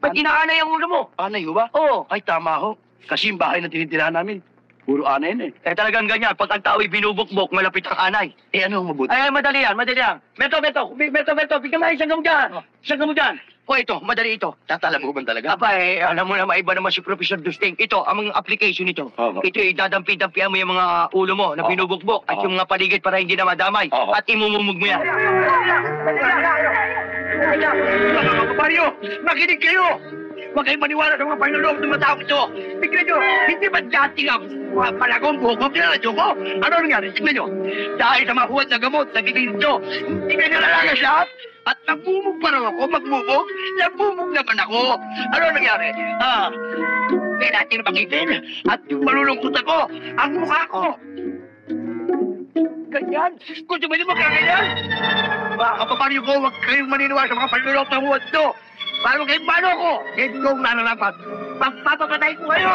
Ba't inaanay ang ulo mo? Anay ho ba? Oo. Ay, tama ho. Kasi yung bahay na tinitirahan namin, puro anay na eh. Talagang ganyan. Pag ang tao'y binubukbok, malapit ang anay. Eh, ano ang mabuti? Ay, madali yan, madali yan. Beto, bigyan mo isang gamo dyan. Isang gamo dyan. O ito, madali ito. Tatalabugan talaga? Aba, alam mo na, maiba naman si Professor Dusting. Ito, ang mga application nito. Oo. Ito, idadampi-dampihan mo yung mga ulo mo na Oo. binubukbok at Oo. yung mga paligid para hindi na madamay. Oo. At imumumog mo yan. Mga kabaryo, makinig kayo! Huwag kayong maniwala sa mga panlulong ng mga tao ito. Tignan nyo, hindi ba dati nga palagong bukog na radyo ko? Ano nangyari? Tignan nyo. Dahil sa mahuwad na gamot na gigilid nyo, hindi kayo nalalagas lahat. At nagmumog pa raw ako, magmumog. Nagmumog naman ako. Ano nangyari? Kaya natin makitin. At yung malulungkot ako, ang mukha ko. Ganyan? Gusto ba niyo magkaganyan? Mga kapaparyo ko, huwag kayong maniniwala sa mga panlulong ng huwad to. Paano kayo, paano ko? Hindi ko nananapat. Pagpapakatay ko kayo!